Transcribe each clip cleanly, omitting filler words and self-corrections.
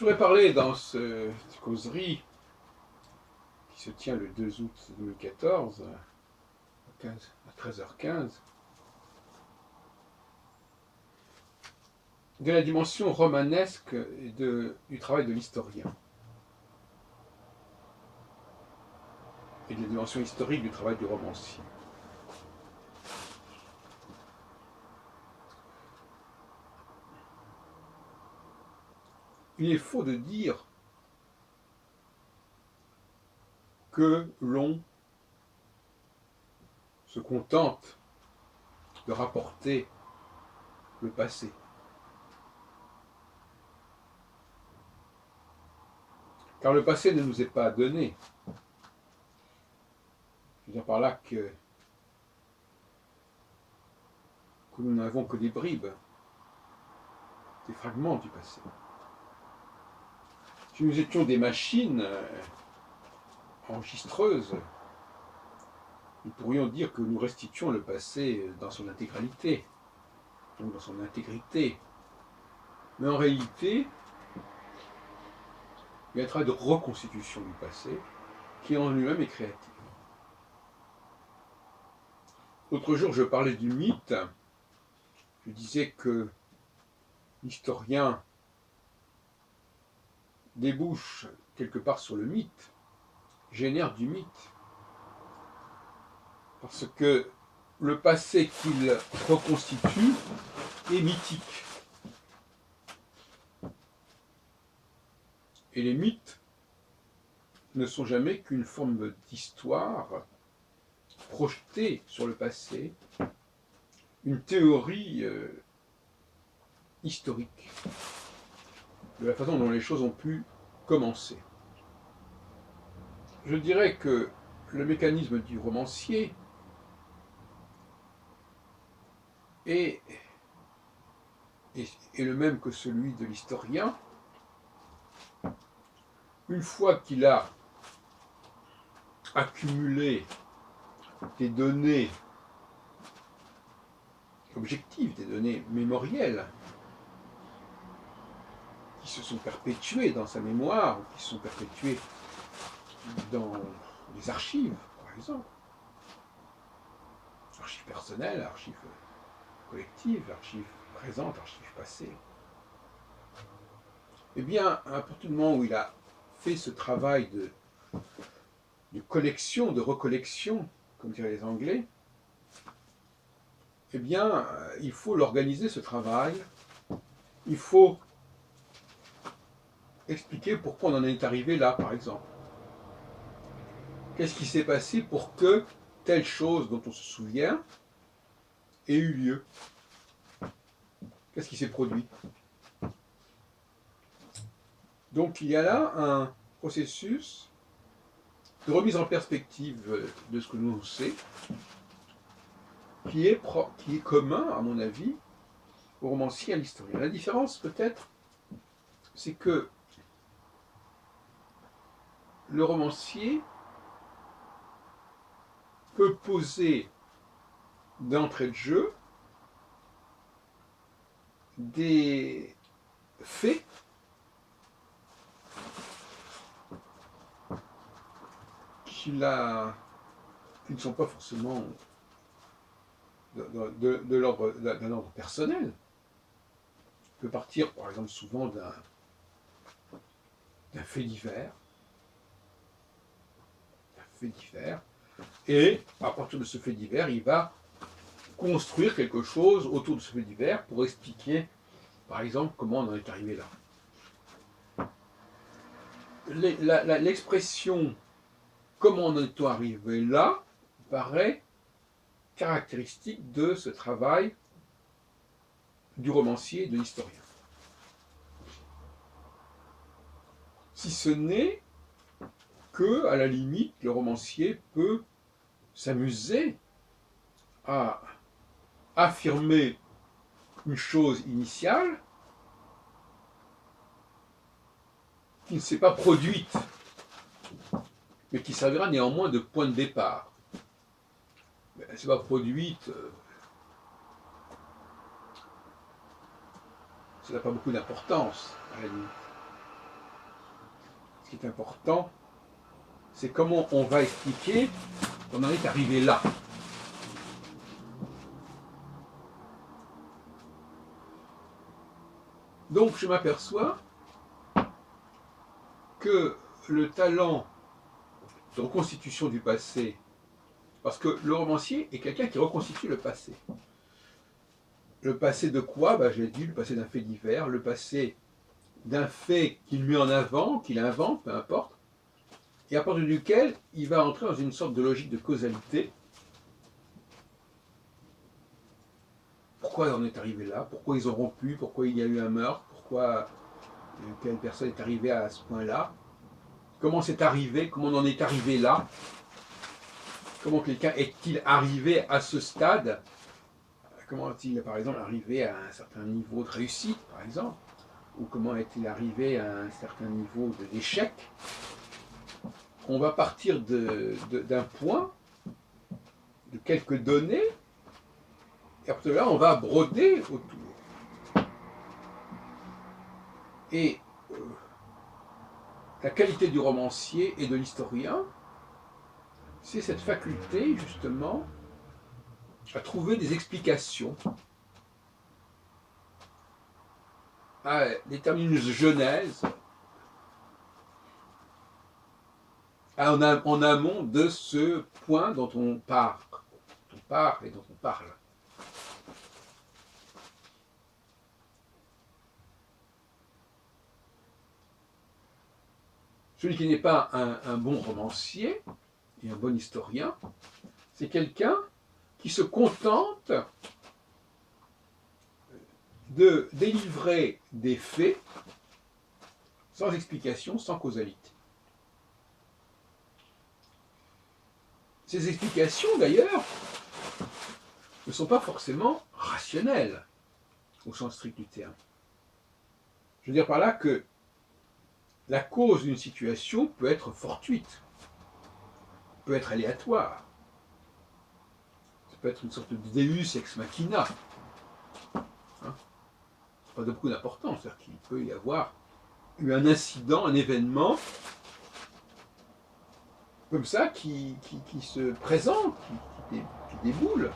voudrais parler dans cette causerie qui se tient le 2 août 2014 à 13h15 de la dimension romanesque du travail de l'historien et de la dimension historique du travail du romancier. Il est faux de dire que l'on se contente de rapporter le passé. Car le passé ne nous est pas donné. Je veux dire par là que nous n'avons que des bribes, des fragments du passé. Si nous étions des machines enregistreuses, nous pourrions dire que nous restituons le passé dans son intégralité, donc dans son intégrité. Mais en réalité, il y a un travail de reconstitution du passé qui en lui-même est créatif. L'autre jour, je parlais du mythe. Je disais que l'historien débouche quelque part sur le mythe, génère du mythe. Parce que le passé qu'il reconstitue est mythique. Et les mythes ne sont jamais qu'une forme d'histoire projetée sur le passé, une théorie historique de la façon dont les choses ont pu commencer. Je dirais que le mécanisme du romancier est le même que celui de l'historien. Une fois qu'il a accumulé des données objectives, des données mémorielles, qui se sont perpétuées dans sa mémoire, ou qui se sont perpétuées dans les archives, par exemple, archives personnelles, archives collectives, archives présentes, archives passées. Eh bien, à partir du moment où il a fait ce travail de collection, de recollection, comme diraient les Anglais, eh bien, il faut l'organiser, ce travail. Il faut expliquer pourquoi on en est arrivé là, par exemple. Qu'est-ce qui s'est passé pour que telle chose dont on se souvient ait eu lieu? Qu'est-ce qui s'est produit? Donc il y a là un processus de remise en perspective de ce que l'on sait, qui est commun, à mon avis, au romancier et à l'historien. La différence, peut-être, c'est que le romancier peut poser d'entrée de jeu des faits qui ne sont pas forcément d'un ordre personnel. On peut partir, par exemple, souvent d'un fait divers, et à partir de ce fait divers, il va construire quelque chose autour de ce fait divers pour expliquer, par exemple, comment on en est arrivé là. L'expression « comment on est arrivé là » paraît caractéristique de ce travail du romancier et de l'historien. Si ce n'est que, à la limite, le romancier peut s'amuser à affirmer une chose initiale qui ne s'est pas produite, mais qui servira néanmoins de point de départ. Elle ne s'est pas produite, ça n'a pas beaucoup d'importance, à la limite. Ce qui est important, c'est comment on va expliquer qu'on en est arrivé là. Donc je m'aperçois que le talent de reconstitution du passé, parce que le romancier est quelqu'un qui reconstitue le passé. Le passé de quoi? J'ai dit le passé d'un fait divers, le passé d'un fait qu'il met en avant, qu'il invente, peu importe, et à partir duquel il va entrer dans une sorte de logique de causalité. Pourquoi on est arrivé là? Pourquoi ils ont rompu? Pourquoi il y a eu un meurtre? Pourquoi telle personne est arrivée à ce point-là? Comment c'est arrivé? Comment on en est arrivé là? Comment quelqu'un est-il arrivé à ce stade? Comment est-il, par exemple, arrivé à un certain niveau de réussite, par exemple? Ou comment est-il arrivé à un certain niveau d'échec? On va partir d'un point, de quelques données, et après là, on va broder autour. Et la qualité du romancier et de l'historien, c'est cette faculté, justement, à trouver des explications à des terminus de genèse en amont de ce point dont on part et dont on parle. Celui qui n'est pas un bon romancier et un bon historien, c'est quelqu'un qui se contente de délivrer des faits sans explication, sans causalité. Ces explications, d'ailleurs, ne sont pas forcément rationnelles, au sens strict du terme. Je veux dire par là que la cause d'une situation peut être fortuite, peut être aléatoire. Ça peut être une sorte de deus ex machina. Pas de beaucoup d'importance, c'est-à-dire qu'il peut y avoir eu un incident, un événement comme ça qui se présente, qui déboule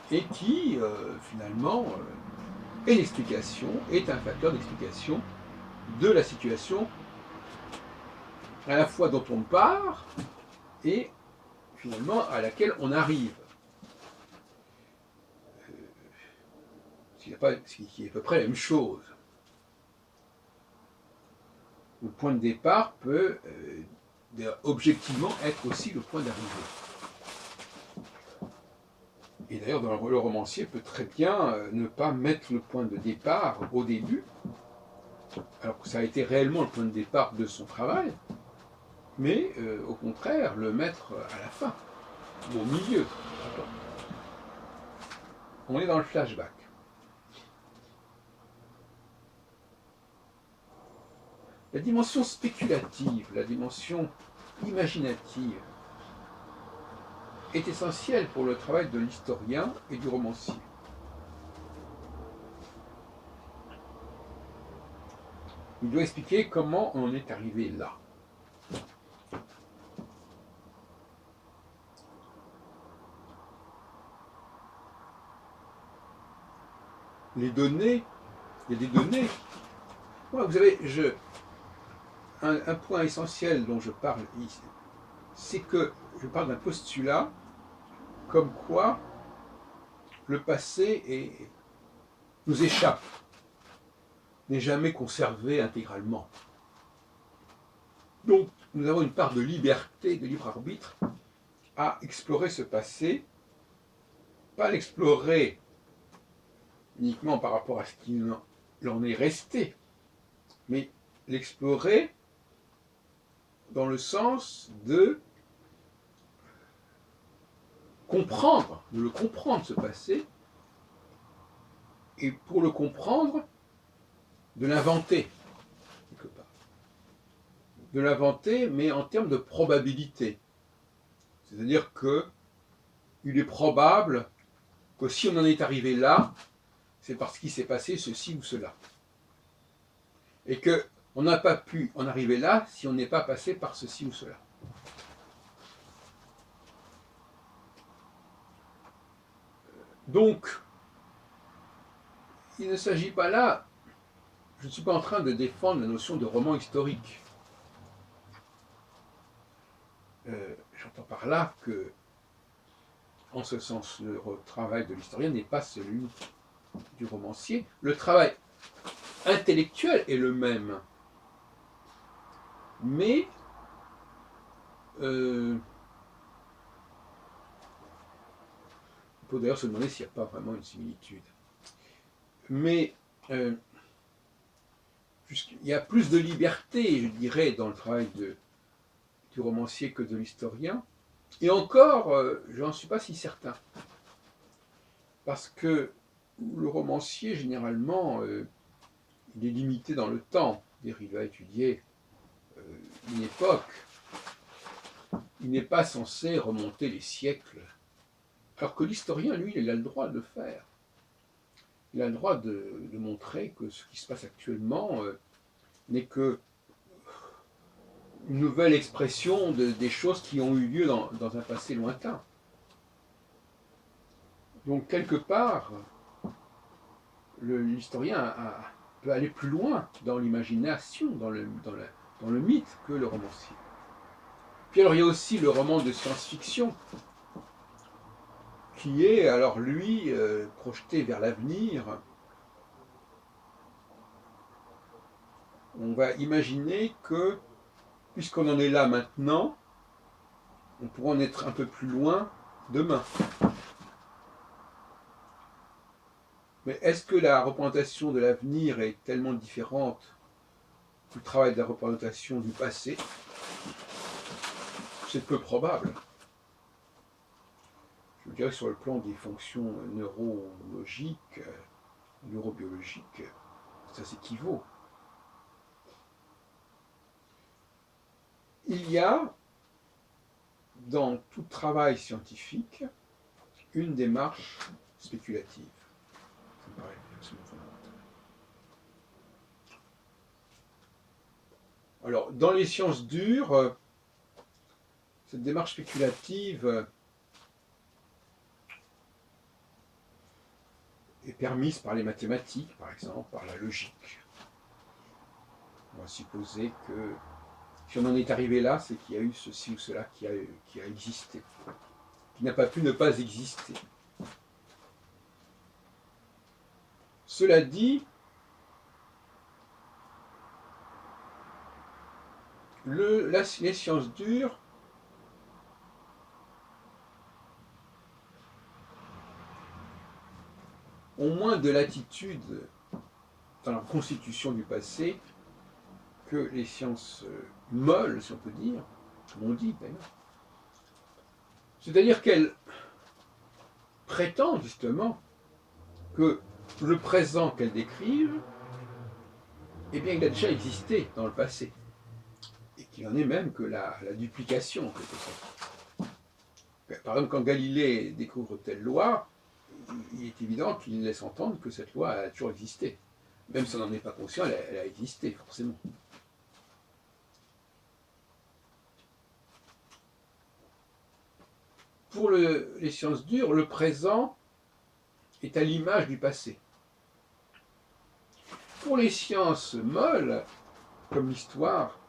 et qui finalement est l'explication, est un facteur d'explication de la situation à la fois dont on part et finalement à laquelle on arrive. Ce qui est à peu près la même chose. Le point de départ peut objectivement être aussi le point d'arrivée. Et d'ailleurs, le romancier peut très bien ne pas mettre le point de départ au début, alors que ça a été réellement le point de départ de son travail, mais au contraire, le mettre à la fin, au milieu. On est dans le flashback. La dimension spéculative, la dimension imaginative est essentielle pour le travail de l'historien et du romancier. Il doit expliquer comment on en est arrivé là. Les données, il y a des données. Ouais, vous savez, un point essentiel dont je parle ici, c'est que je parle d'un postulat comme quoi le passé nous échappe, n'est jamais conservé intégralement. Donc, nous avons une part de liberté, de libre arbitre à explorer ce passé, pas l'explorer uniquement par rapport à ce qu'il en est resté, mais l'explorer dans le sens de comprendre, de le comprendre ce passé, et pour le comprendre, de l'inventer, quelque part. De l'inventer, mais en termes de probabilité. C'est-à-dire qu'il est probable que si on en est arrivé là, c'est parce qu'il s'est passé ceci ou cela. Et que On n'a pas pu en arriver là si on n'est pas passé par ceci ou cela. Donc, il ne s'agit pas là, je ne suis pas en train de défendre la notion de roman historique. J'entends par là que, en ce sens, le travail de l'historien n'est pas celui du romancier. Le travail intellectuel est le même, mais on peut d'ailleurs se demander s'il n'y a pas vraiment une similitude. Mais il y a plus de liberté, je dirais, dans le travail du romancier que de l'historien. Et encore, je n'en suis pas si certain. Parce que le romancier, généralement, il est limité dans le temps. C'est-à-dire, il va étudier une époque. Il n'est pas censé remonter les siècles. Alors que l'historien, lui, il a le droit de le faire. Il a le droit de montrer que ce qui se passe actuellement n'est que une nouvelle expression des choses qui ont eu lieu dans un passé lointain. Donc, quelque part, l'historien peut aller plus loin dans l'imagination, dans le mythe que le romancier. Puis alors, il y a aussi le roman de science-fiction, qui est, alors lui, projeté vers l'avenir. On va imaginer que, puisqu'on en est là maintenant, on pourra en être un peu plus loin demain. Mais est-ce que la représentation de l'avenir est tellement différente du travail de la représentation du passé? C'est peu probable. Je dirais que sur le plan des fonctions neurologiques, neurobiologiques, ça s'équivaut. Il y a, dans tout travail scientifique, une démarche spéculative. Ça me paraît absolument fondamental. Alors, dans les sciences dures, cette démarche spéculative est permise par les mathématiques, par exemple, par la logique. On va supposer que si on en est arrivé là, c'est qu'il y a eu ceci ou cela qui a existé, qui n'a pas pu ne pas exister. Cela dit, les sciences dures ont moins de latitude dans la constitution du passé que les sciences molles, si on peut dire, comme on dit d'ailleurs. C'est-à-dire qu'elles prétendent justement que le présent qu'elles décrivent, eh bien, il a déjà existé dans le passé. Et qu'il en est même que la duplication, en quelque sorte. Par exemple, quand Galilée découvre telle loi, il est évident qu'il laisse entendre que cette loi a toujours existé. Même si on n'en est pas conscient, elle a existé, forcément. Pour les sciences dures, le présent est à l'image du passé. Pour les sciences molles, comme l'histoire,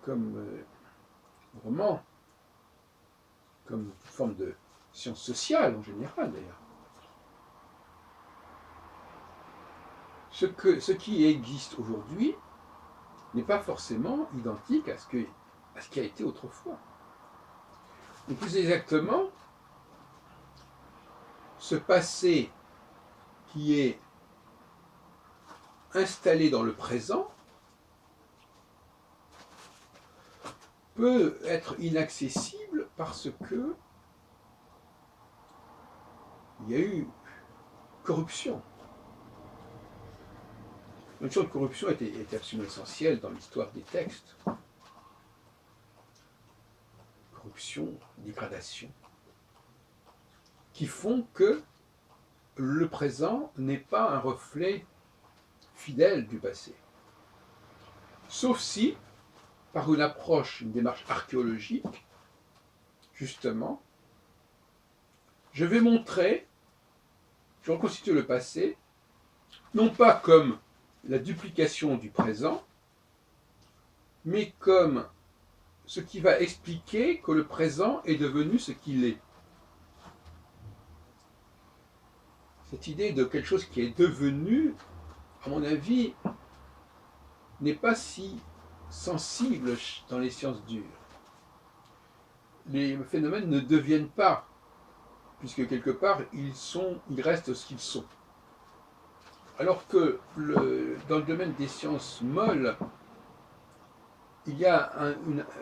comme le roman, comme toute forme de sciences sociales en général d'ailleurs, ce qui existe aujourd'hui n'est pas forcément identique à ce qui a été autrefois. Et plus exactement, ce passé qui est installé dans le présent peut être inaccessible parce que il y a eu corruption. La notion de corruption était absolument essentielle dans l'histoire des textes. Corruption, dégradation, qui font que le présent n'est pas un reflet fidèle du passé. Sauf si, par une approche, une démarche archéologique, justement, je vais montrer, je reconstitue le passé, non pas comme la duplication du présent, mais comme ce qui va expliquer que le présent est devenu ce qu'il est. Cette idée de quelque chose qui est devenu, à mon avis, n'est pas si sensible dans les sciences dures. Les phénomènes ne deviennent pas, puisque quelque part, ils restent ce qu'ils sont. Alors que dans le domaine des sciences molles, il y a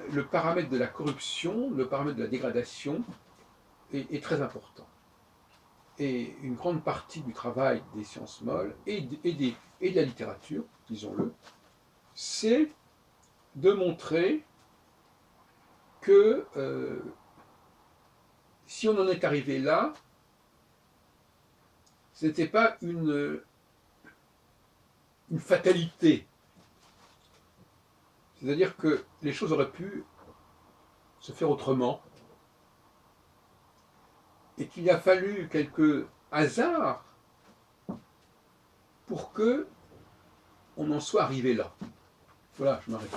le paramètre de la corruption, le paramètre de la dégradation est très important. Et une grande partie du travail des sciences molles et de la littérature, disons-le, c'est de montrer que si on en est arrivé là, ce n'était pas une fatalité. C'est-à-dire que les choses auraient pu se faire autrement et qu'il a fallu quelques hasards pour que on en soit arrivé là. Voilà, je m'arrête.